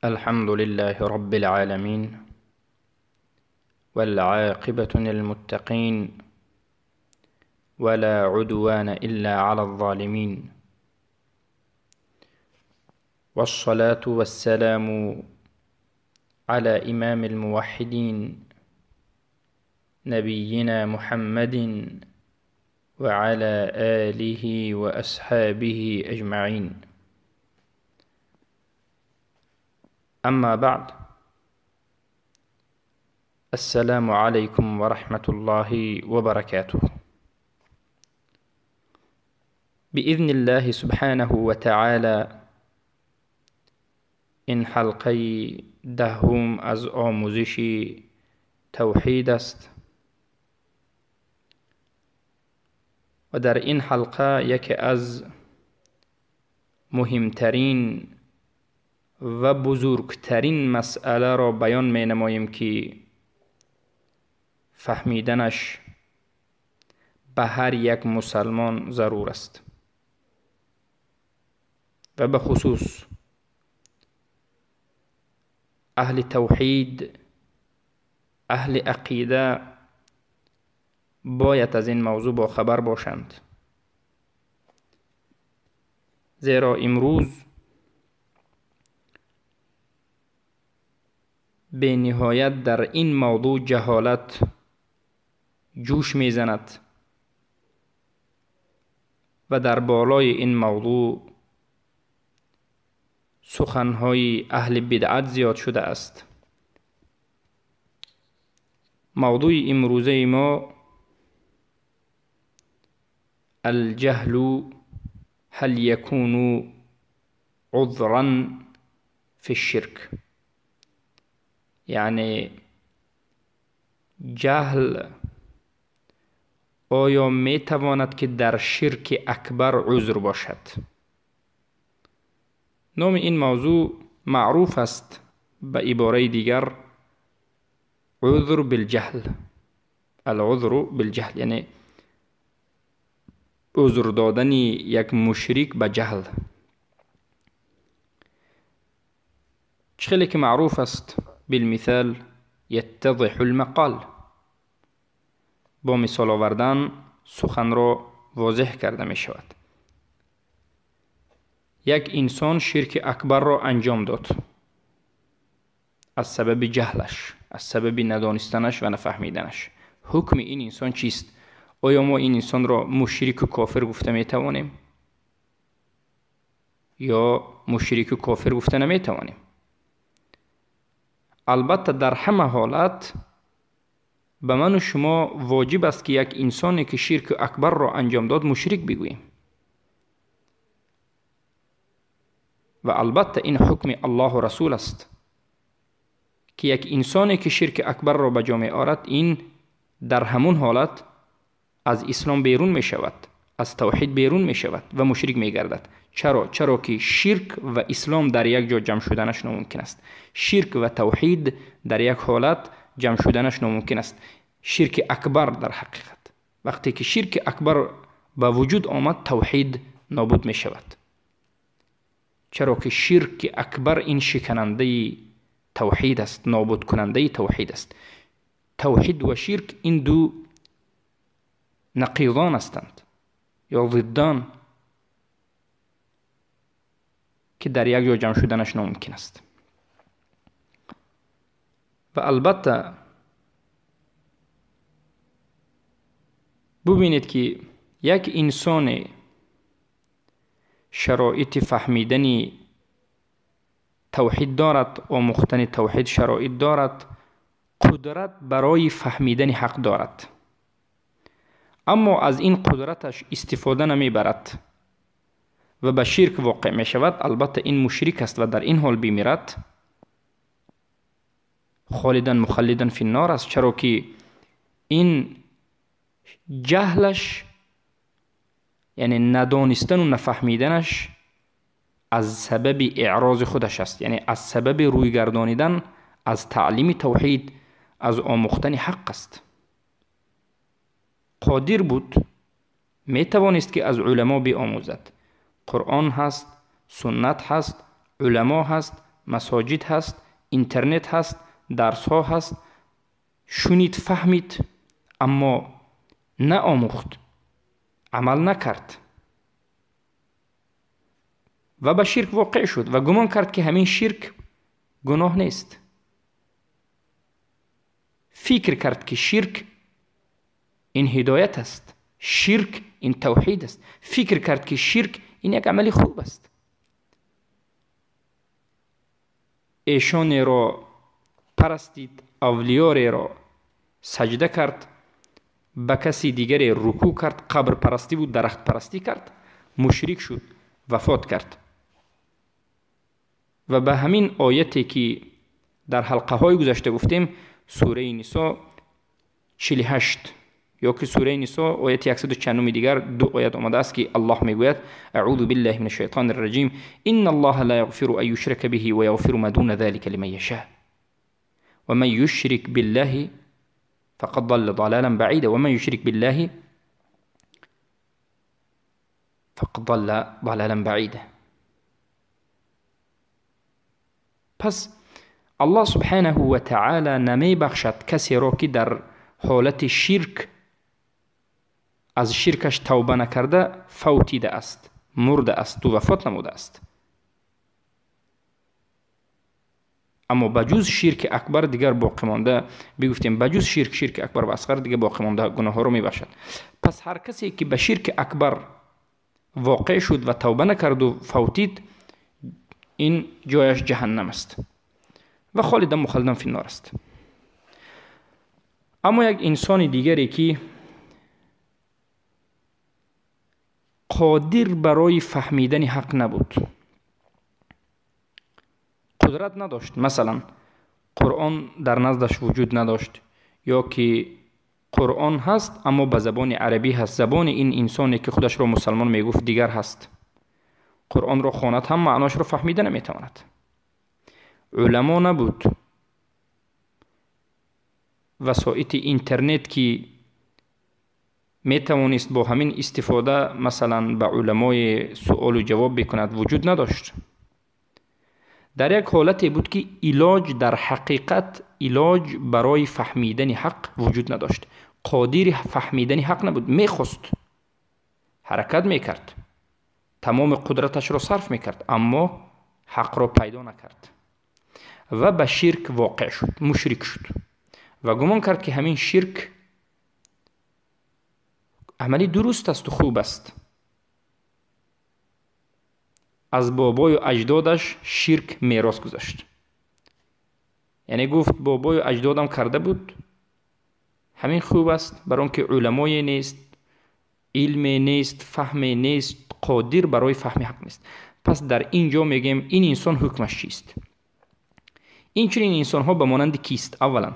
الحمد لله رب العالمين، والعاقبة للمتقين، ولا عدوان إلا على الظالمين، والصلاة والسلام على إمام الموحدين نبينا محمد وعلى آله وأصحابه أجمعين. أما بعد، السلام عليكم ورحمة الله وبركاته. بإذن الله سبحانه وتعالى این حلقه دهم از آموزش توحید است و در این حلقه یکی از مهمترین و بزرگترین مسئله را بیان می نماییم که فهمیدنش به هر یک مسلمان ضرور است و به خصوص اهل توحید، اهل عقیده باید از این موضوع با خبر باشند، زیرا امروز به نهایت در این موضوع جهالت جوش میزند و در بالای این موضوع سخنهای اهل بدعت زیاد شده است. موضوع امروزه ما الجهل هل يكون عذرا في الشرك، یعنی جهل آیا می تواند که در شرک اکبر عذر باشد؟ نام این موضوع معروف است به عباره دیگر عذر بالجهل، العذر بالجهل، یعنی عذر دادن یک مشرک به جهل. خیلی که معروف است، بالمثال یتضح المقال، با مثال آوردن سخن را واضح کرده می شود. یک انسان شرک اکبر را انجام داد از سبب جهلش، از سبب ندانستنش و نفهمیدنش. حکم این انسان چیست؟ آیا ما این انسان را مشرک و کافر گفته می توانیم یا مشرک و کافر گفته نمی توانیم؟ البته در همه حالت به من و شما واجب است که یک انسانی که شرک اکبر را انجام داد مشرک بگوییم. و البته این حکم الله و رسول است که یک انسانی که شرک اکبر را به جا می آورد، این در همون حالت از اسلام بیرون می شود، از توحید بیرون می شود و مشرک می گردد. چرا که شرک و اسلام در یک جا جمع شدنش ناممکن است. شرک و توحید در یک حالت جمع شدنش ناممکن است. شرک اکبر در حقیقت، وقتی که شرک اکبر به وجود آمد، توحید نابود می شود. چرا که شرک اکبر این شکننده توحید است، نابود کننده توحید است. توحید و شرک این دو نقیضان هستند یا ضدان که در یک جا جمع شدنش ناممکن است. و البته ببینید که یک انسان شرایط فهمیدن توحید دارد، آموختن توحید شرایط دارد، قدرت برای فهمیدن حق دارد، اما از این قدرتش استفاده نمی برد و به شرک واقع می شود. البته این مشرک است و در این حال بمیرد، خالداً مخلداً فی النار است. چرا که این جهلش، یعنی ندانستن و نفهمیدنش، از سبب اعراض خودش است، یعنی از سبب روی گردانیدن از تعلیم توحید، از آموختن حق است. قادر بود، می توانست که از علما بیاموزد. قرآن هست، سنت هست، علما هست، مساجد هست، اینترنت هست، درس ها هست. شنید فهمید اما نه آموخت، عمل نکرد و به شرک واقع شد و گمان کرد که همین شرک گناه نیست. فکر کرد که شرک این هدایت است، شرک این توحید است. فکر کرد که شرک این یک عمل خوب است. ایشان را پرستید، اولیار را سجده کرد، به کسی دیگری رکوع کرد، قبر پرستی بود، درخت پرستی کرد، مشرک شد، وفات کرد. و به همین آیتی که در حلقه های گذشته گفتیم، سوره نساء 48 یا که سوره نساء آیت 149 دیگر دو آیت آمده است که الله میگوید اعوذ بالله من الشیطان الرجیم ان الله لا یغفر ان یشرک به و یغفر ما دون ذلك لمن یشاء و من یشرک بالله فقد ضل ضلالا بعیدا و من یشرک بالله فقد ضل ضلالا بعیدا. پس الله سبحانه و تعالی نمی بخشد کسی را که در حالت شرک از شرکش توبه نکرده فوتیده است، مرده است و وفات نموده است. اما بجز شرک اکبر دیگر باقی مانده، بگفتیم بجز شرک اکبر و اصغر دیگر باقی مانده گناه ها رو می بخشد. پس هر کسی که به شرک اکبر واقع شد و توبه نکرد و فوتید، این جایش جهنم است و خالدا مخلدا فی النار است. اما یک انسان دیگری که قادر برای فهمیدن حق نبود، قدرت نداشت، مثلا قرآن در نزدش وجود نداشت، یا که قرآن هست اما به زبان عربی هست، زبان این انسانی که خودش را مسلمان میگفت دیگر هست، قرآن را خواند هم معناش را فهمیده نمیتواند. علما نبود، وسایط اینترنت که میتوانست با همین استفاده مثلا به علمای سوال و جواب بکند وجود نداشت. در یک حالتی بود که علاج در حقیقت، علاج برای فهمیدن حق وجود نداشت. قادر فهمیدن حق نبود، میخواست، حرکت میکرد، تمام قدرتش را صرف میکرد اما حق را پیدا نکرد و به شرک واقع شد، مشرک شد و گمان کرد که همین شرک عملی درست است و خوب است. از بابای و اجدادش شرک میراث گذاشت، یعنی گفت بابای و اجدادم کرده بود، همین خوب است، برای که علمای نیست، علم نیست، فهم نیست، قادر برای فهم حق نیست. پس در اینجا میگیم این انسان حکمش چیست؟ این چنین انسان ها به مانند کیست؟ اولا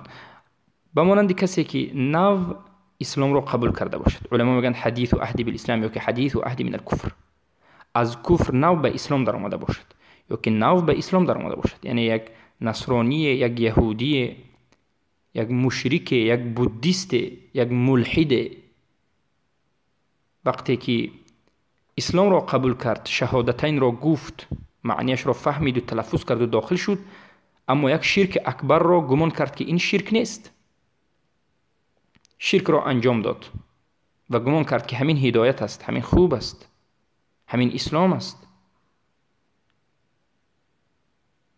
به مانند کسی که نو اسلام را قبول کرده باشد. علما میگن حدیث و عهد بالاسلام، یا که حدیث و عهد من الکفر، از کفر نو به اسلام در آمده باشد، یا که نو به اسلام در آمده باشد، یعنی یک نصرانی، یک یهودی، یک مشرک، یک بودیست، یک ملحد، وقتی که اسلام را قبول کرد، شهادتین را گفت، معنیش را فهمید و تلفظ کرد و داخل شد، اما یک شرک اکبر را گمان کرد که این شرک نیست، شرک را انجام داد و گمان کرد که همین هدایت است، همین خوب است، همین اسلام است.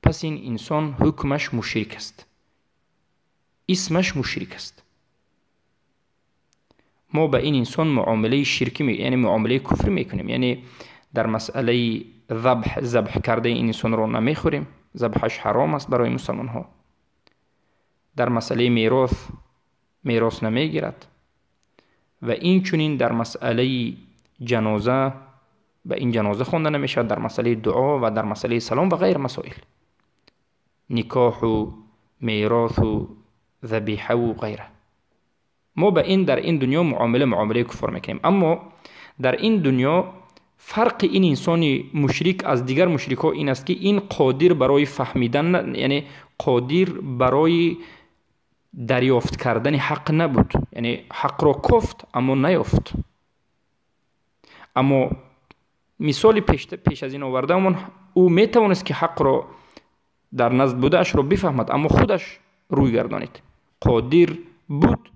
پس این انسان حکمش مشرک است، اسمش مشرک است. ما به این انسان معامله شرکی یعنی معامله کفر میکنیم، یعنی در مسئله ذبح کرده این انسان را نمیخوریم، ذبحش حرام است برای مسلمان ها. در مسئله میراث نمیگیرد و این چنین در مسئله جنازه به این جنازه خوانده نمیشه، در مسئله دعا و در مسئله سلام و غیر مسائل، نکاح و میراث و ذبیحه و غیره. ما به این در این دنیا معامله کفر میکنیم. اما در این دنیا فرق این انسان مشرک از دیگر مشرک ها این است که این قادر برای فهمیدن، یعنی قادر برای دریافت کردن حق نبود، یعنی حق را کفت اما نیافت. اما مثال پیش از این آوردهمون، او میتوانست که حق را در نزد بودش رو بفهمد، اما خودش روی گردانید. قادر بود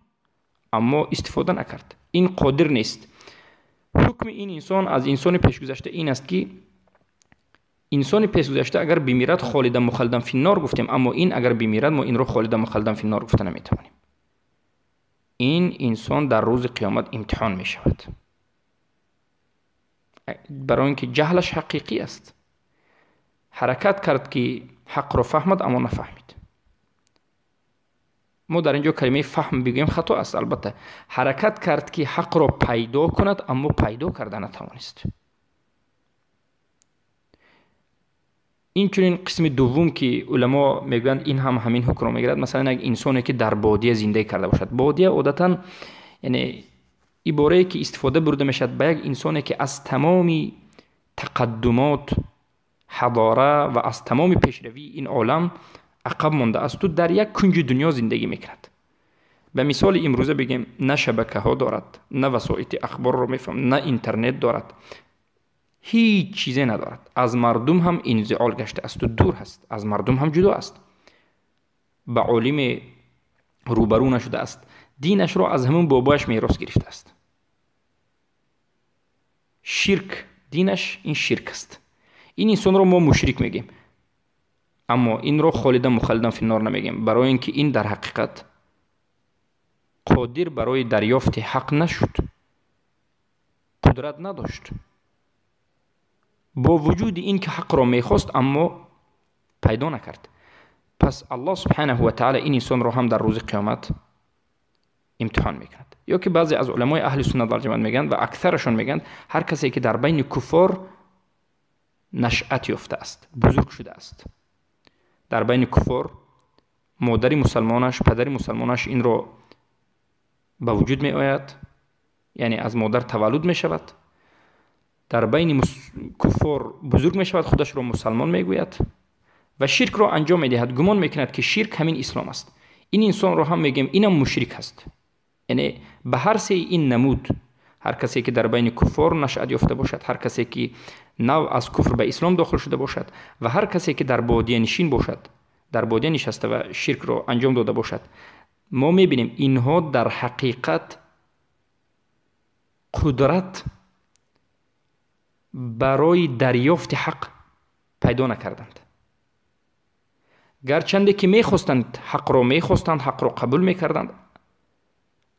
اما استفاده نکرد. این قادر نیست. حکم این انسان از انسان پیشگذشته این است که انسان پیشگذشته اگر بمیرد خالدا مخلدا فی النار گفتیم، اما این اگر بمیرد ما این رو خالدا مخلدا فی النار گفته نمیتوانیم. این انسان در روز قیامت امتحان می شود، برای اینکه جهلش حقیقی است. حرکت کرد که حق رو فهمد اما نفهمید. ما در اینجا کلمه فهم بگوییم خطا است. البته حرکت کرد که حق رو پیدا کند اما پیدا کرده نتوانست. این چنین قسم دوم که علما میگویند این هم همین حکم رو میگیرد. مثلا یک انسانی که در بادیه زندگی کرده باشد، بادیه عادتا یعنی عباره که استفاده برده میشد به یک انسانی که از تمامی تقدمات حضاره و از تمام پیشروی این عالم عقب مانده است، تو در یک کنج دنیا زندگی میکند. به مثال امروزه بگیم نه شبکه ها دارد، نه وسایل اخبار رو میفهم، نه اینترنت دارد، هیچ چیزی ندارد. از مردم هم انزعاج گشته است و دور هست، از مردم هم جدا است، به عالم روبرو نشده است. دینش رو از همون بابایش میراث گرفته است. شرک دینش این شرک است. این انسان رو ما مشرک میگیم، اما این رو خالدا مخلدا فی النار نمیگیم، برای اینکه این در حقیقت قادر برای دریافت حق نشد، قدرت نداشت. با وجود این که حق را میخواست اما پیدا نکرد. پس الله سبحانه و تعالی این انسان رو هم در روز قیامت امتحان میکند. یا که بعضی از علمای اهل سنت و جماعت میگن و اکثرشون میگن هر کسی که در بین کفار نشأت یافته است، بزرگ شده است، در بین کفار مادر مسلمانش، پدر مسلمانش این رو به وجود می آید، یعنی از مادر تولد می شود، در بین کفار بزرگ می شود، خودش رو مسلمان می گوید و شرک رو انجام می دهد، گمان می کند که شرک همین اسلام است. این انسان رو هم میگیم اینم مشرک است. یعنی به هر سه این نمود، هر کسی که در بین کفار نشأت یافته باشد، هر کسی که نو از کفر به اسلام داخل شده باشد و هر کسی که در بادیه نشین باشد، در بادیه نشسته و شرک رو انجام داده باشد، ما میبینیم اینها در حقیقت قدرت برای دریافت حق پیدا نکردند. گرچنده که میخواستند حق رو میخواستند، حق رو قبول میکردند،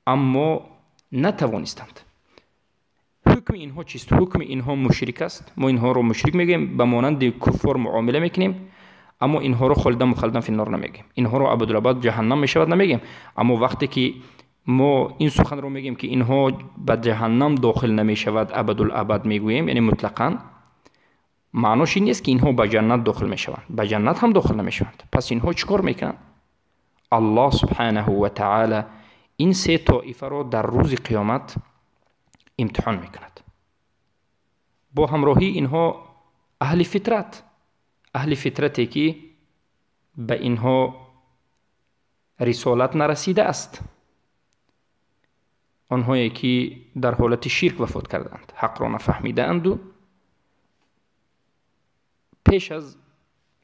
اما نتوانستند. حکم اینها چیست؟ حکم اینها مشرک است. ما اینها رو مشرک میگیم، به مانند کفار معامله میکنیم، اما اینها رو خالدا مخلدا فی النار نمیگیم. اینها رو ابدالآباد جهنم میشود نمیگیم. اما وقتی که ما این سخن رو میگیم که اینها به جهنم داخل نمیشود ابدالآباد میگوییم، یعنی مطلقاً معناش این نیست که اینها به جنت داخل میشوند، به جنت هم داخل نمیشوند. پس اینها چیکار میکنند؟ الله سبحانه و تعالی این سه طایفه رو در روز قیامت امتحان میکند. با همراهی اینها اهل فطرت، اهل فطرتی که به اینها رسالت نرسیده است، آنهایی که در حالت شرک وفات کردند، حق را نفهمیده اند و پیش از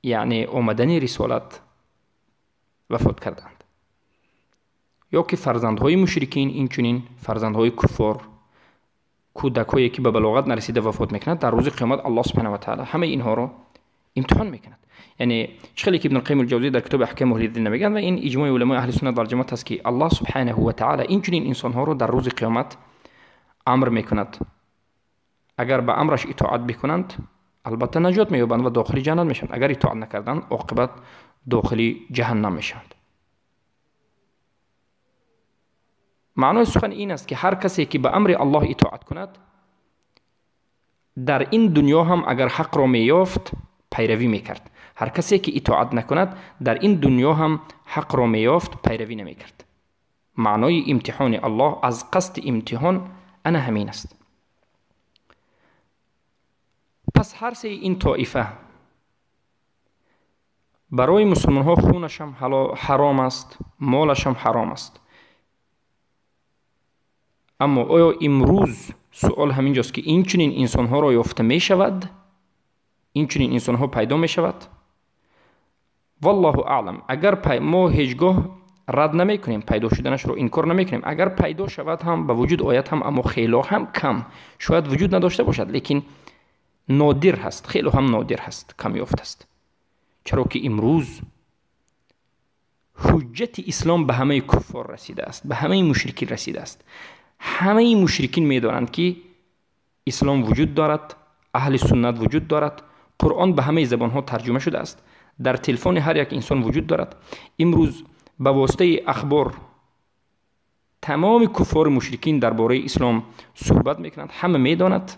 یعنی آمدن رسالت وفات کردند. یا که فرزندهای مشرکین، این چنین فرزندهای کفار، کودکایی که به بلاغت نرسیده وفات میکنند، در روز قیامت الله سبحانه و تعالی همه اینها رو امتحان میکند. یعنی چخلی که ابن القیم الجوزی در کتاب احکام اهل الدین میگن و این اجماع علمای اهل سنت و جماعت است که الله سبحانه و تعالی این چنین انسانها رو در روز قیامت امر میکند. اگر به امرش اطاعت بکنند البته نجات مییابند و داخل جنت میشند، اگر اطاعت نکردند عاقبت داخل جهنم میشند. معنای سخن این است که هر کسی که به امر الله اطاعت کند در این دنیا هم اگر حق را میافت پیروی میکرد، هر کسی که اطاعت نکند در این دنیا هم حق را میافت پیروی نمیکرد. معنای امتحان الله از قصد امتحان انا همین است. پس هر سه این طایفه برای مسلمان ها خونش هم حرام است، مالش هم حرام است. اما آیا امروز سوال همین جاست که این چنین انسان ها را یافته می شود؟ این چنین انسان ها پیدا می شود؟ والله اعلم. اگر ما هیچگاه رد نمی کنیم، پیدا شدنش رو انکار نمی کنیم. اگر پیدا شود هم به وجود آید هم، اما خیلی هم کم، شاید وجود نداشته باشد، لیکن نادر هست، خیلی هم نادر هست، کم یافت است. چرا که امروز حجت اسلام به همه کفار رسیده است، به همه مشرکین رسیده است. همه مشرکین میدانند که اسلام وجود دارد، اهل سنت وجود دارد، قرآن به همه زبان ها ترجمه شده است، در تلفن هر یک انسان وجود دارد. امروز به واسطه اخبار تمام کفار مشرکین درباره اسلام صحبت میکنند، همه میداند.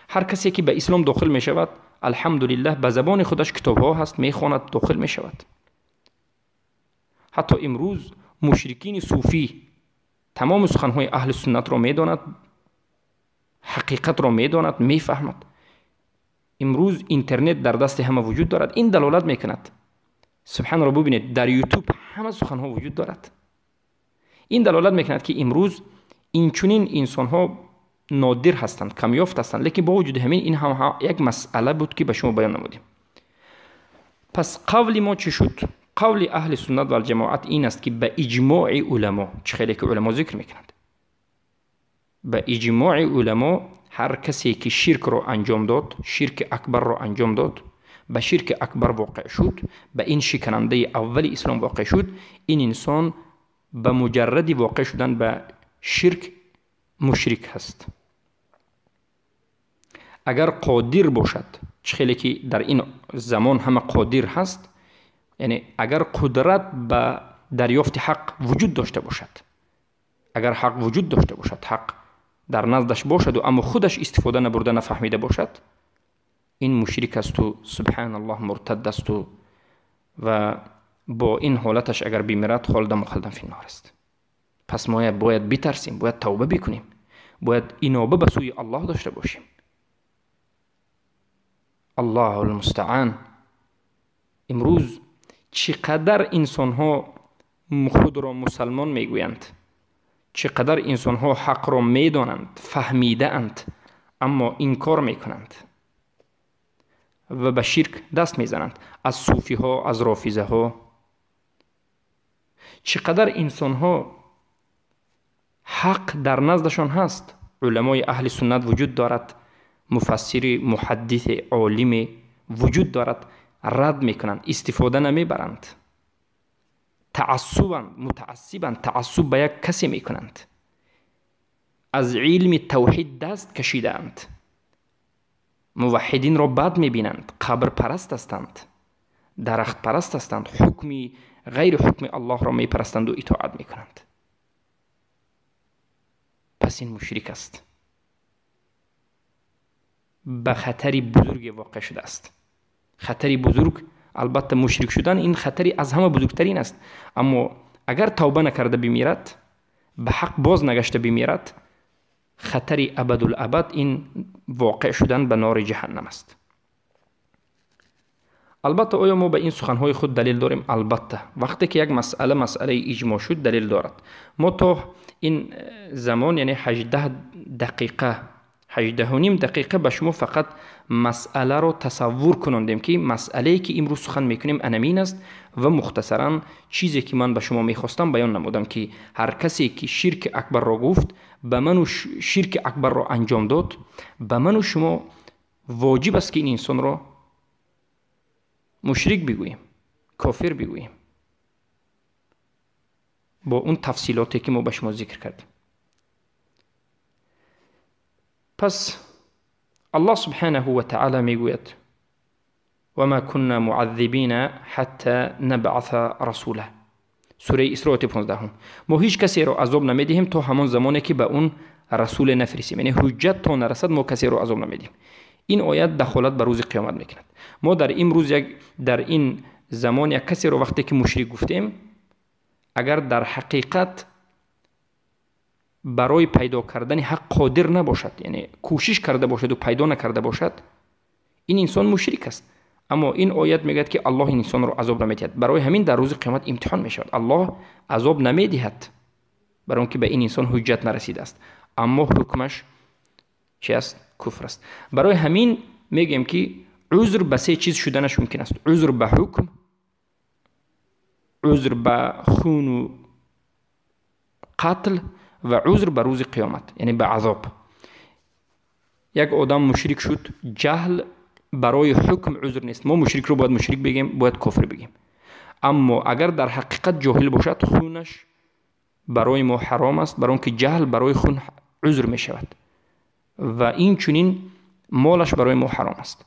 هر کسی که به اسلام داخل می شود الحمدلله به زبان خودش کتاب ها هست، میخواند، داخل می شود. حتی امروز مشرکین صوفی تمام سخنهای اهل سنت را میداند، حقیقت را میداند، میفهمد. امروز اینترنت در دست همه وجود دارد. این دلالت میکند، سبحان الله، ببینید در یوتیوب همه سخنها وجود دارد. این دلالت میکند که امروز این چنین انسان ها نادر هستند، کمیافت هستند، لیکن با وجود همین این هم یک مسئله بود که به شما بیان نمودیم. پس قول ما چی شد؟ قول اهل سنت و الجماعت این است که به اجماع علما، چه خیلی که علما ذکر میکنند، به اجماع علما هر کسی که شرک را انجام داد، شرک اکبر را انجام داد، به شرک اکبر واقع شد، به این شکننده اول اسلام واقع شد، این انسان به مجرد واقع شدن به شرک مشرک هست. اگر قادر باشد، چه خیلی که در این زمان همه قادر هست، یعنی اگر قدرت به دریافت حق وجود داشته باشد، اگر حق وجود داشته باشد، حق در نزدش باشد و اما خودش استفاده نبرده، نفهمیده باشد، این مشرک است و سبحان الله مرتد است و با این حالتش اگر بمیرد خالد مخلدن فی النار است. پس ما باید بترسیم، باید توبه بکنیم، باید انابه به سوی الله داشته باشیم. الله المستعان. امروز چقدر انسان ها خود را مسلمان میگویند، چقدر انسان ها حق را میدانند، فهمیده اند، اما انکار میکنند و به شرک دست میزنند. از صوفی ها، از رافضه ها، چقدر انسان ها حق در نزدشان هست، علمای اهل سنت وجود دارد، مفسر، محدث، عالم وجود دارد، رد میکنند، استفاده نمیبرند، تعصبند، متعصبند، تعصب به یک کسی میکنند، از علم توحید دست کشیدند، موحدین را بد میبینند، قبر پرست هستند، درخت پرست هستند، حکمی غیر حکم الله را میپرستند و اطاعت میکنند. پس این مشرک است، به خطری بزرگ واقع شده است. خطری بزرگ، البته مشرک شدن این خطری از همه بزرگترین است، اما اگر توبه نکرده بمیرد، به حق باز نگشته بمیرد، خطری ابدالابد این واقع شدن به نار جهنم است. البته آیا ما به این سخنهای خود دلیل داریم؟ البته وقتی که یک مسئله اجماع شد دلیل دارد. ما تا این زمان، یعنی 18 دقیقه 18.5 دقیقه به شما فقط مسئله رو تصور کنندیم که مسئله‌ای که امروز سخن میکنیم انمین است و مختصرا چیزی که من به شما میخواستم بیان نمودم که هر کسی که شرک اکبر را گفت، به من و شرک اکبر را انجام داد، به من و شما واجب است که این انسان را مشرک بگوییم، کافر بگوییم، با اون تفصیلاتی که ما به شما ذکر کردیم. پس الله سبحانه و تعالی میگوید و ما كنا معذبین حتی نبعث رسوله. سوره اسراء 15. ما هیچ کسی را عذاب نمیدیم تا همان زمانی که به اون رسول نفرستیم، یعنی حجت تا نرسد ما کسی را عذاب نمیدیم. این آیت دخالت به روز قیامت میکند. ما در این روز در این زمان یک کسی را وقتی که مشرک گفتیم، اگر در حقیقت برای پیدا کردن حق قادر نباشد، یعنی کوشش کرده باشد و پیدا نکرده باشد، این انسان مشرک است. اما این آیت میگه که الله این انسان را عذاب نمیدهد. برای همین در روز قیامت امتحان میشود. الله عذاب نمیدهد برای اون که به این انسان حجت نرسیده است، اما حکمش چی است؟ کفر است. برای همین میگیم که عذر به سه چیز شدنش ممکن است: عذر به حکم، عذر به خون و قتل و عذر به روز قیامت، یعنی به عذاب. یک آدم مشرک شد، جهل برای حکم عذر نیست. ما مشرک رو باید مشرک بگیم، باید کافر بگیم. اما اگر در حقیقت جاهل باشد، خونش برای ما حرام است، برای اون که جهل برای خون عذر می شود و این چنین مالش برای ما حرام است،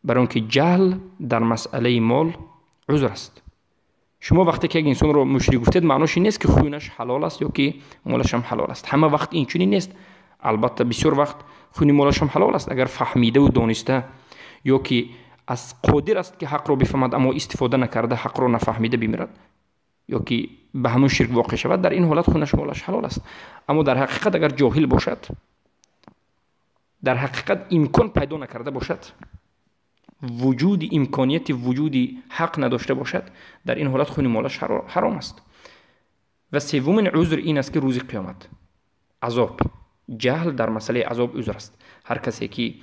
برای اون که جهل در مسئله مال عذر است. شما وقتی که یک انسان رو مشرک گفتید، معناش این نیست که خونش حلال است یا که مالش هم حلال است. همه وقت این چنین نیست. البته بسیار وقت خون مالش هم حلال است اگر فهمیده و دانسته، یا که از قادر است که حق رو بفهمد اما استفاده نکرده، حق رو نفهمیده بمیرد، یا که به همون شرک واقع شود. در این حالت خونش مالش حلال است. اما در حقیقت اگر جاهل باشد، در حقیقت امکان پیدا نکرده باشد، وجود امکانیت وجودی حق نداشته باشد، در این حالت خون مالش حرام است. و سومین عذر این است که روز قیامت عذاب، جهل در مسئله عذاب عذر است. هر کسی که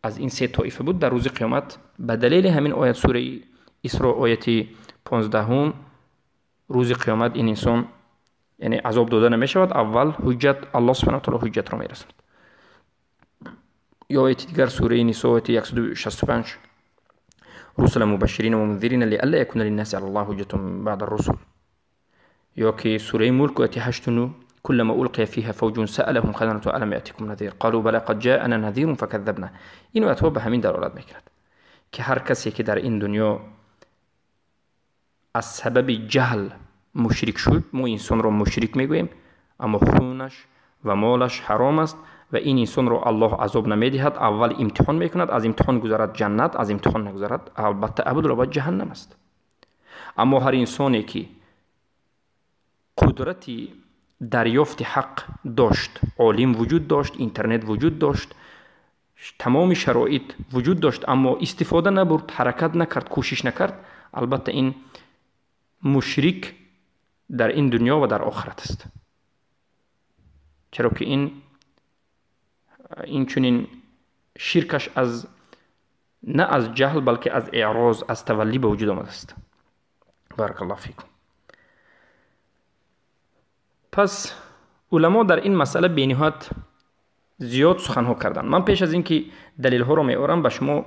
از این سه طایفه بود، در روز قیامت به دلیل همین آیت سوره اسراء آیت 15 روز قیامت این انسان یعنی عذاب داده نمی شود. اول حجت الله سبحانه و تعالی حجت را می رساند. یا آیت دیگر سوره نساء آیت 165 رسلا مبشرین و منذرین لئلا یکون للناس علی الله حجة بعد الرسل. یا که سوره ملک آیت 8 كلما ألقي فيها فوج سألهم خزنة ألم يأتكم نذير قالوا بلى قد جاءنا نذير فكذبنا. اینو اتوا به همین دلالت میکند که هر کسی که در این دنیا از سبب جهل مشرک شد، ما انسان را مشرک میگوییم، اما خونش و مالش حرام است و این انسان را الله عذاب نمیدهد. اول امتحان میکند، از امتحان گذرد جنت، از امتحان نگذرد البته ابدالآباد جهنم است. اما هر انسانی که قدرتی دریافت حق داشت، عالم وجود داشت، اینترنت وجود داشت، تمام شرایط وجود داشت، اما استفاده نبرد، حرکت نکرد، کوشش نکرد، البته این مشرک در این دنیا و در آخرت است. چرا که این چنین شرکش از نه از جهل بلکه از اعراض، از تولی به وجود آمده است. بارک الله فیکم. پس علما در این مسئله بینهایت زیاد سخنها کردند. من پیش از اینکه دلیل ها را میارم به شما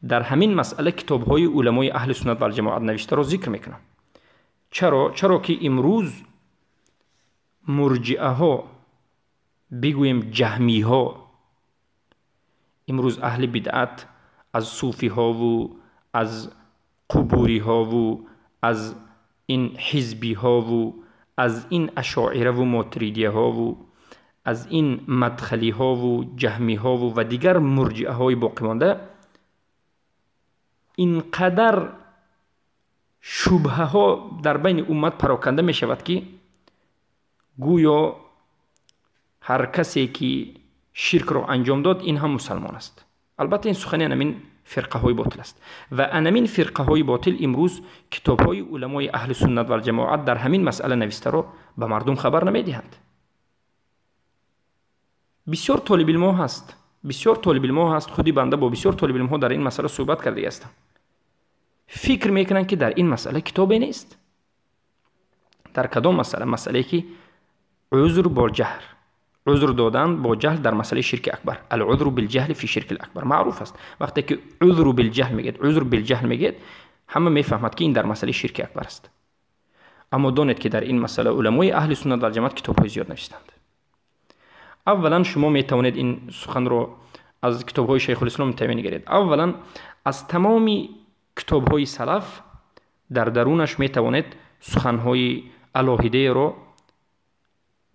در همین مسئله کتاب های علمای اهل سنت و الجماعت نوشته را ذکر میکنم. چرا که امروز مرجئه ها، بگویم جهمی ها، امروز اهل بدعت از صوفی ها و از قبوری ها و از این حزبی ها و از این اشاعره و ماتریدیه ها و از این مدخلی ها و جهمی ها و دیگر مرجئه های باقی مانده، اینقدر شبهه ها در بین امت پراکنده می شود که گویا هر کسی که شرک را انجام داد این هم مسلمان است. البته این سخنی همین فرقه های باطل است و همین فرقه های باطل امروز کتاب های علمای اهل سنت و الجماعت در همین مسئله نوشته را به مردم خبر نمی دهند. بسیار طالب علم ها هست، خودی بنده با بسیار طالب علم ها در این مسئله صحبت کرده هستم. فکر میکنن که در این مسئله کتابی نیست. در کدام مسئله؟ مسئله که عذر با جهل، عذر دادن با جهل در مسئله شرک اکبر. العذر بالجهل فی شرک الاکبر معروف است. وقتی که عذر بالجهل میگید همه میفهمد که این در مسئله شرک اکبر است. اما دانید که در این مسئله علمای اهل سنت و جماعت کتاب‌های زیاد نوشتند. اولا شما میتوانید این سخن رو از کتاب‌های شیخ الاسلام بگیرید. اولا از تمامی کتاب‌های سلف در درونش میتوانید سخن‌های علاهیده رو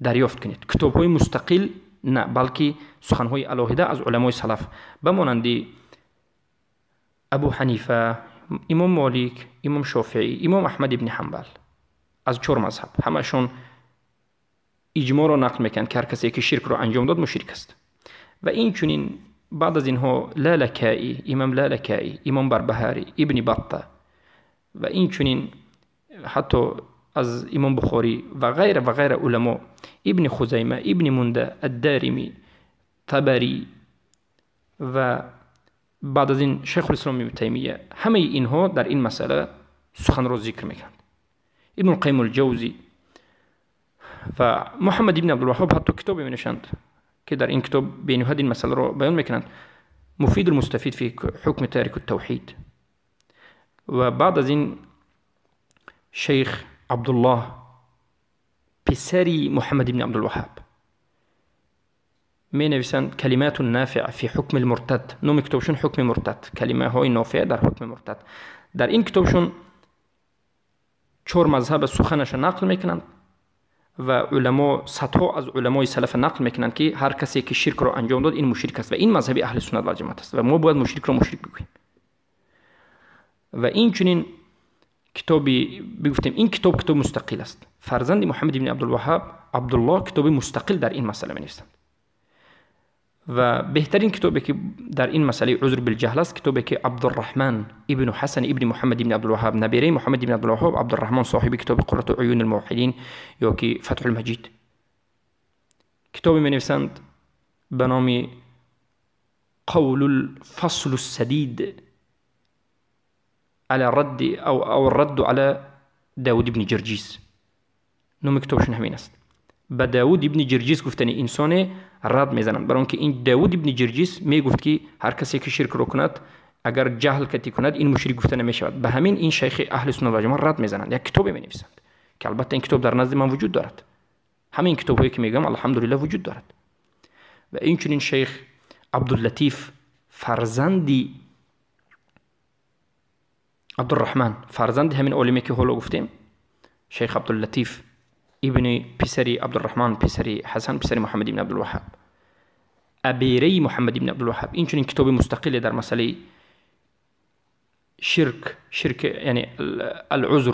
دریافت کنید. کتاب‌های مستقل نه، بلکه سخن‌های علاهیده از علمای سلف بمانند ابو حنیفه، امام مالک، امام شافعی، امام احمد ابن حنبل، از 4 مذهب همشون اجماع را نقل میکنند که هر کسی که شرک را انجام داد مشرک است. و این چنین بعد از اینها لالکائی، امام لالکائی، امام بربهاری، ابن بطه و این چنین حتی از امام بخاری و غیر علما، ابن خزیمه، ابن منده، الدارمی، طبری و بعد از این شیخ الاسلام ابن تیمیه همه اینها در این مسئله سخن را ذکر میکنند. ابن القیم الجوزی و محمد ابن عبدالوهاب حتی کتابی می نوشند که در این کتاب بینهایت این مسئله را بیان میکنند، مفید المستفید فی حکم تارک التوحید. و بعد از این شیخ عبدالله پسری محمد ابن عبدالوهاب می نویسند کلمات نافع فی حکم المرتد. نام کتابشون حکم مرتد، کلمه های نافع در حکم مرتد. در این کتابشون 4 مذهب سخنش نقل میکنند و علما، صدها از علمای سلف نقل میکنند که هر کسی که شرک را انجام داد این مشرک است و این مذهب اهل سنت و جماعت است و ما باید مشرک را مشرک بگوییم. و این چنین کتابی بگفتیم این کتاب مستقل است. فرزند محمد ابن عبدالوهاب عبدالله کتاب مستقل در این مسئله می نویسند و بهترین کتابی که در این مسئله عذر بالجهل است کتابی که عبدالرحمن ابن حسن ابن محمد ابن عبدالوهاب، نبیره محمد ابن عبدالوهاب، عبدالرحمن صاحب کتاب قرة عیون الموحدین یا که فتح المجید، کتابی می نویسند به نام قول الفصل السدید على رد او الرد على داود ابن جرجیس. نام کتابشون همین است. به داود ابن جرجیس گفتن انسان رد میزنند، برای اینکه این داود ابن جرجیس میگفت که هر کسی که شرک رو کند اگر جهل کتی کند این مشرک گفته نمیشود. به همین این شیخ اهل سنت و جماعت رد میزنند، یک کتابی مینویسند که البته این کتاب در نزد من وجود دارد، همین کتابی که میگم الحمدلله وجود دارد. و این چنین شیخ عبداللطیف فرزندی عبدالرحمن، فرزند همین عالمی که حالا گفتیم، شیخ عبداللطیف ابن پسری عبدالرحمن پسری حسن پسری محمد ابن عبدالوهاب، ابیری محمد ابن عبدالوهاب، این چنین کتاب مستقل در مسئله شرک یعنی العذر،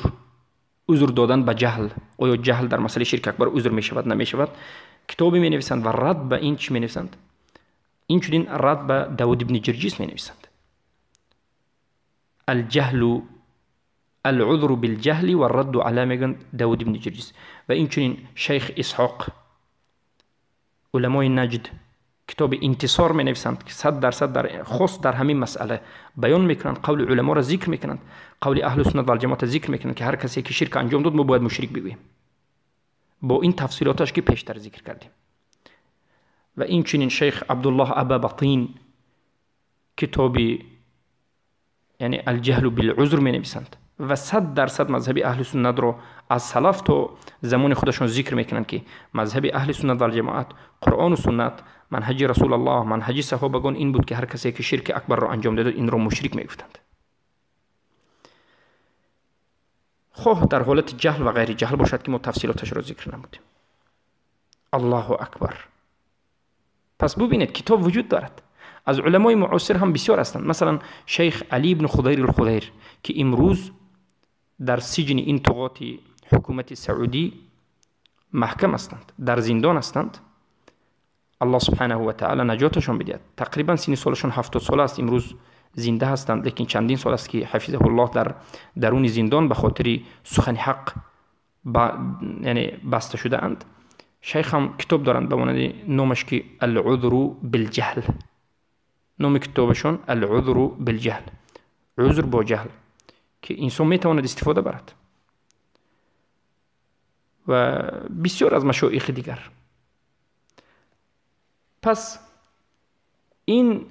عذر دادن به جهل، آیا جهل در مسئله شرک اکبر عذر می شود نمی شود، کتابی می نویسند و رد به این چی می نویسند؟ این چنین رد به داود ابن جرجیس می نویسند. الجهل العذر بالجهل والرد على میگن داود ابن جرجیس. و این چنین شیخ اسحاق، علمای نجد، کتاب انتصار می نویسند که 100% در خاص در همین مسئله بیان میکنند، قول علما را ذکر میکنند، قول اهل سنت و جماعت ذکر میکنند که هر کسی که شرک انجام داد ما باید مشرک بگوییم، با این تفصیلاتش که پیشتر ذکر کردیم. و این چنین شیخ عبدالله ابا بطین کتابی یعنی الجهل بالعذر می نویسند و 100% مذهب اهل سنت رو از سلف تا زمان خودشون ذکر میکنند که مذهب اهل سنت و جماعت، قرآن و سنت، منهج رسول الله، منهج صحابگان این بود که هر کسی که شرک اکبر رو انجام داد این رو مشرک میگفتند. خواه در حالت جهل و غیر جهل باشد که ما تفصیلاتش رو ذکر نمودیم. الله اکبر. پس ببینید کتاب وجود دارد. از علمای معاصر هم بسیار هستند، مثلا شیخ علی بن خضیر الخضیر که امروز در سجن این طغات حکومت سعودی محکم هستند، در زندان هستند. الله سبحانه و تعالی نجاتشون بدهد. تقریبا سن سالشون 70 سال است، امروز زنده هستند، لیکن چندین سال است که حفظه الله در درون زندان به خاطر سخن حق یعنی بسته شده اند. شیخ هم کتاب دارند به معنی نامش که العذر بالجهل، نام کتابشون العذر بالجهل، عذر با جهل، که انسان میتواند استفاده برد. و بسیار از مشایخ دیگر. پس این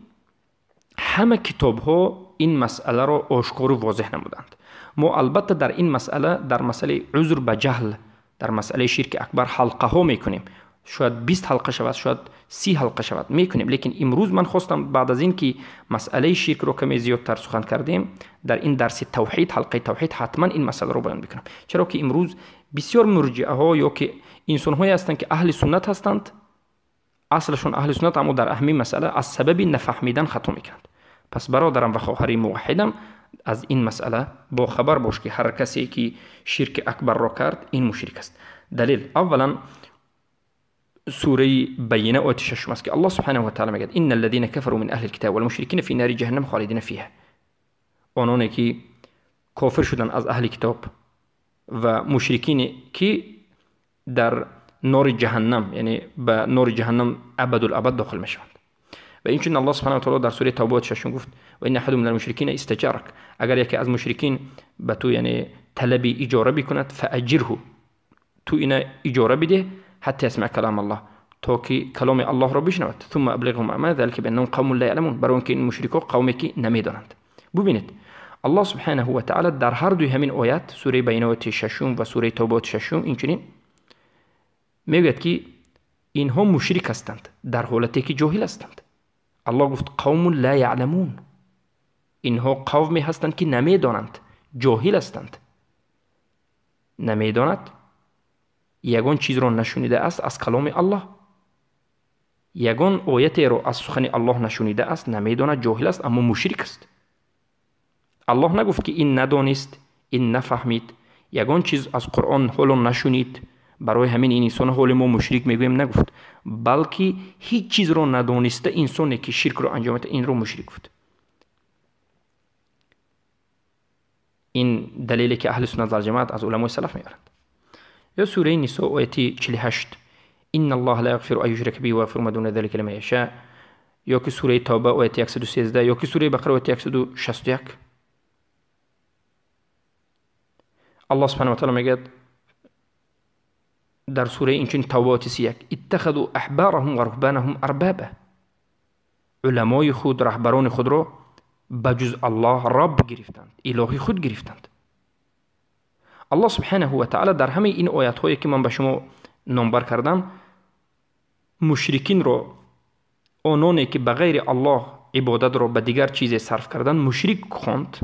همه کتاب ها این مسئله را آشکار و واضح نمودند. ما البته در این مسئله، در مسئله عذر به جهل، در مسئله شرک اکبر حلقه ها میکنیم، شاید 20 حلقه شود، شاید 30 حلقه شود میکنیم، لیکن امروز من خواستم بعد از این که مسئله شرک رو کمی زیادتر سخن کردیم، در این درس توحید، حلقه توحید، حتما این مسئله رو بیان بکنم. چرا که امروز بسیار مرجئه ها یا که انسان هایی هستند که اهل سنت هستند، اصلشون اهل سنت، اما در اهمی مسئله از سبب نفهمیدن خطا میکنند. پس برادرم و خواهری موحدم از این مسئله با خبر باش که هر کسی که شرک اکبر را کرد این مشرک است. دلیل اولا سوره بینه آیه 6 است که الله سبحانه و تعالی میگه ان الذين كفروا من اهل الكتاب والمشركين في نار جهنم خالدین فيها. آنانی که کافر شدن از اهل کتاب و مشرکین که در نار جهنم، یعنی به نار جهنم ابد الابد داخل میشوند. و اینچنین الله سبحانه و تعالی در سوره توبه 6 گفت و ان احد من المشرکین استجارک، اگر یکی از مشرکین به تو یعنی طلب اجاره بکند فاجره، تو اینا اجاره بده حتی اسمع کلام الله، تا که کلام الله را بشنود. ثم ابلغهم ما ذلك بانهم قوم لا يعلمون، برای اینکه این مشرکا قومی که نمیدانند. ببینید الله سبحانه و تعالی در هر دوی همین آیات، سوره بینات 6 و سوره توبه 6 اینچنین میگوید که اینها مشرک هستند در حالتی که جاهل هستند. الله گفت قوم لا یعلمون، اینها قومی هستند که نمیدانند، جاهل هستند. نمیداند یگان چیز را نشونیده است از کلام الله، یگان آیت را از سخن الله نشونیده است، نمیداند، جاهل است، اما مشرک است. الله نگفت که این ندانست، این نفهمید، یگان چیز از قرآن حالا نشونید، برای همین این انسان حال ما مشرک میگویم، نگفت، بلکه هیچ چیز را ندانسته انسانی که شرک را انجام دهد این را مشرک گفت. این دلیلی که اهل سنت و جماعت از علمای سلف میارند. یا سوره نساء آیه 48 ان الله لا یغفر ان یشرک به و یغفر ما دون ذلک لمن یشاء، یا که سوره توبه آیه 113، یا که سوره بقره آیه 161. الله سبحانه و تعالی میگه در سوره اینچنین توبه 31 اتخذوا احبارهم و رهبانهم اربابا، علمای خود، رهبران خود را بجز الله رب گرفتند، الهی خود گرفتند. الله سبحانه و تعالی در همه این آیات هایی که من به شما نامبر کردم مشرکین را، آنانی که بغیر الله عبادت را به دیگر چیز صرف کردن مشرک خواند،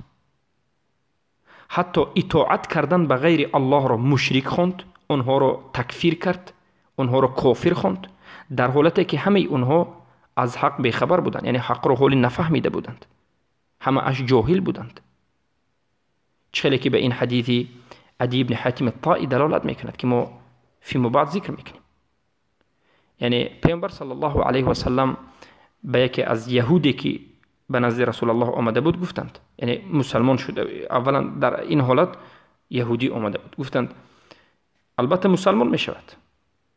حتی اطاعت کردن به غیر الله را مشرک خواند، آنها را تکفیر کرد، آنها را کافر خواند، در حالتی که همه آنها از حق بیخبر بودند، یعنی حق را حالی نفهمیده بودند، همه اش جاهل بودند. چخیلی که به این حدیثی عدی بن حاتم الطائی دلالت میکند که ما فیما بعد ذکر میکنیم. یعنی پیامبر صلی الله علیه و سلم به یکی از یهودی که به نزد رسول الله آمده بود گفتند، یعنی مسلمان شده، اولا در این حالت یهودی آمده بود، گفتند البته مسلمان میشود،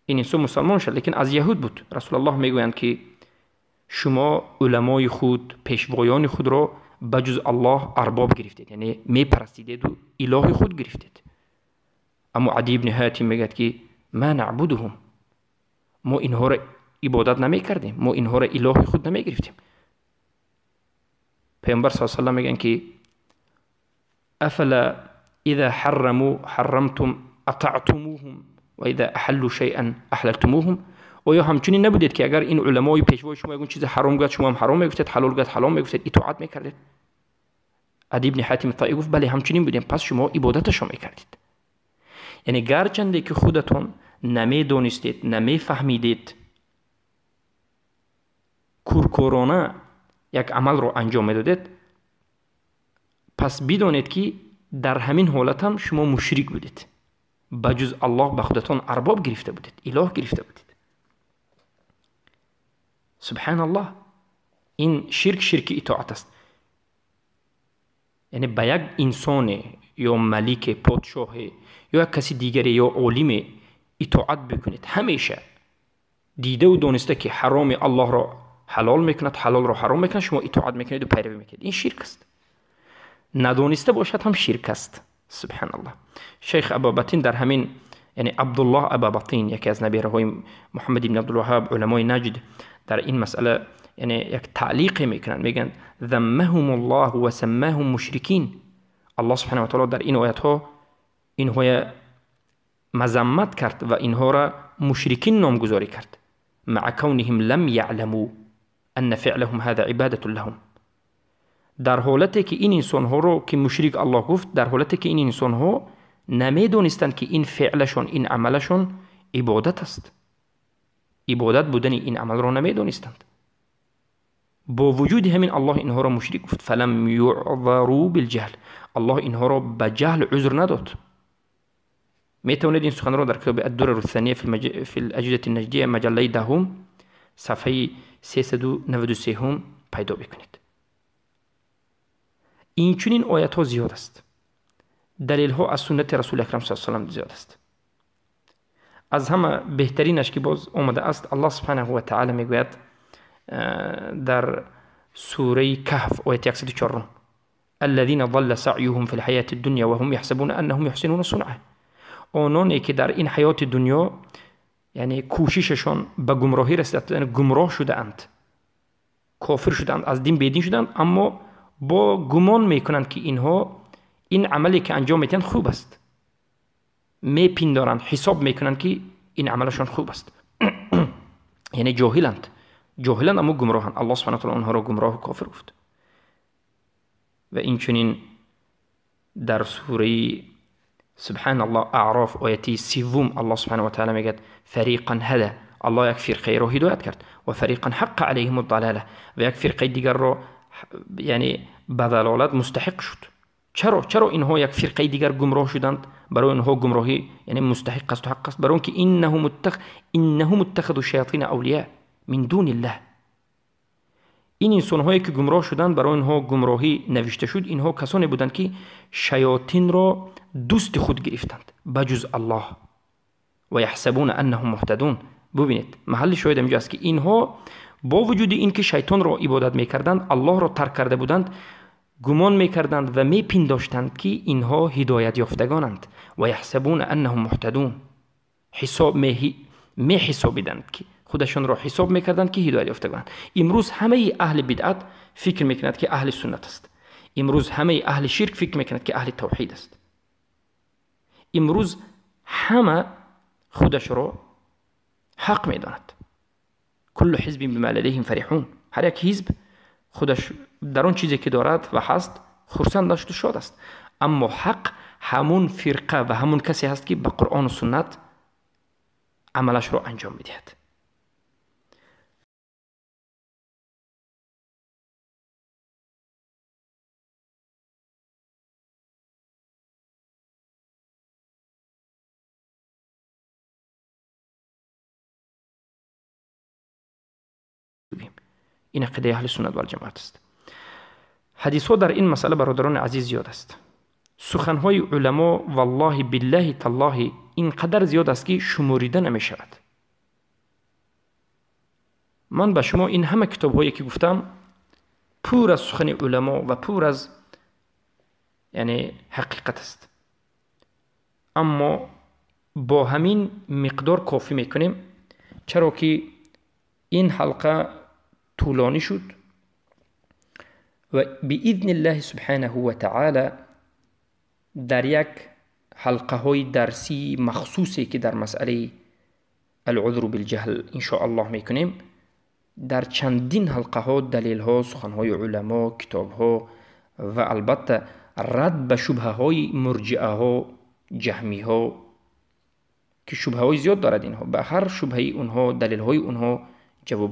این انسان مسلمان شد، لیکن از یهود بود. رسول الله میگویند که شما علمای خود، پیشوایان خود را بجز الله ارباب گرفتید، یعنی میپرستید و اله خود گرفتید. اما عدی بن حاتم میگه که ما نعبدهم، ما اینها را عبادت نمی کردیم، ما اینها را اله خود نمی گرفتیم. پیامبر صلی الله علیه و آله میگن که افلا اذا حرموا حرمتم اطعتموهم و اذا احلوا شیئا احللتموهم، آیا همچنین نبودید که اگر این علمای پیشوای شما یگون چیز حرام گفت شما هم حرام میگفتید، حلال گفت حلال میگفتید، اطاعت میکردید؟ عدی بن حاتم الطائی گفت بله همچنین بودیم، پس شما عبادتشون میکردید. یعنی گرچنده که خودتون نمیدونستید، نمیفهمیدید، کورکورانه یک عمل رو انجام میدادید، پس بدونید که در همین حالت هم شما مشرک بودید، بجز الله به خودتون ارباب گرفته بودید، اله گرفته بودید. سبحان الله، این شرک اطاعت است. یعنی به یک انسان یا ملک، پادشاه یا کسی دیگری یا عالم اطاعت بکنید، همیشه دیده و دانسته که حرام الله را حلال میکند، حلال را حرام میکند، شما اطاعت میکنید و پیروی میکنید، این شرک است. ندانسته باشد هم شرک است. سبحان الله. شیخ ابابطین در همین، یعنی عبدالله ابابطین، یکی از نبیرهای محمد بن عبدالوهاب علمای نجد، در این مسئله یعنی یک تعلیق میکنند، میگن ذمهم الله و سماهم مشرکین. الله سبحانه و تعالی در این آیات ها اینها مذمت کرد و اینها را مشرکین نامگذاری کرد، مع کونهم لم یعلموا ان فعلهم هذا عبادة لهم. در حالتی که این انسان ها رو که مشرک الله گفت، در حالتی که این انسان ها نمیدونستند که این فعلشون، این عملشون عبادت است، عبادت بودن این عمل رو نمیدونستند. با وجود همین الله اینها را مشرک گفت. فلم یعذروا بالجهل، الله اینها را به جهل عذر نداد. میتونید این سخن را در کتاب الدرر الثانیه فی الاجوبه النجدیه مجله دهم صفحه 393 پیدا بکنید. این چنین آیات ها زیاد است، دلیل ها از سنت رسول اکرم صلی الله علیه و آله زیاد است. از همه بهترینش که باز آمده است، الله سبحانه و تعالی میگوید در سوره کهف آیه 104 الذين ضل سعيهم في الحياة الدنيا وهم يحسبون انهم يحسنون صنعا. آنانی که در این حیات دنیا یعنی کوشششان به گمراهی رسیده، یعنی گمراه شده اند، کافر شده اند، از دین بیدین شده اند، اما با گمان میکنند که اینها این عملی که انجام میدن خوب است، میپندارند، حساب میکنند که این عملشان خوب است. یعنی جاهلند اما گمراهند. الله سبحانه و تعالی آنها را گمراه و کافر گفت. و این چنین در سوره سبحان الله اعراف آیه 3 الله سبحانه و تعالی میگه فریقا هدى، الله یک فرقه را هدایت کرد، و فریقا حق علیهم الضلاله، و یک فرقه دیگر را یعنی به ضلالت مستحق شد. چرا اینها یک فرقه دیگر گمراه شدند؟ برای اینها گمراهی یعنی مستحق است و حق است، برای اینکه انهم اتخذوا الشیاطین اولیاء من دون الله. این انسان‌هایی که گمراه شدند برای اینها گمراهی نوشته شد، اینها کسانی بودند که شیاطین را دوست خود گرفتند بجز الله و یحسبون انهم مهتدون. ببینید محل شاهد اینجا است که اینها با وجود اینکه شیطان را عبادت می‌کردند، الله را ترک کرده بودند، گمان می‌کردند و می‌پنداشتند که اینها هدایت یافتگانند. و یحسبون انهم مهتدون، حسابیدند که خودشان را حساب می‌کردند که هدایت یافتگانند. امروز همه اهل بدعت فکر می‌کنند که اهل سنت است. امروز همه اهل شرک فکر می‌کنند که اهل توحید است. امروز همه خودش را حق می‌داند. کل حزب بما لدیهم فرحون. هر یک حزب خودش در اون چیزی که دارد و هست خرسند داشت و شاد است. اما حق همون فرقه و همون کسی هست که به قرآن و سنت عملش را انجام می‌دهد. این عقیده اهل سنت و الجماعت است. حدیث ها در این مسئله برادران عزیز زیاد است. سخن های علما والله بالله تالله اینقدر زیاد است که شموریده نمی شود. من به شما این همه کتاب هایی که گفتم پر از سخن علما و پر از یعنی حقیقت است، اما با همین مقدار کافی میکنیم، چرا که این حلقه طولانی شد و باذن الله سبحانه و تعالی در یک حلقه های درسی مخصوصی که در مسئله العذر بالجهل ان شاء الله میکنیم، در چندین حلقه ها دلیل ها، سخن های علما، کتاب ها و البته رد به شبهه های مرجئه ها، جهمی ها که شبهه های زیاد دارد، اینها به هر شبهه اونها دلیل های اونها جواب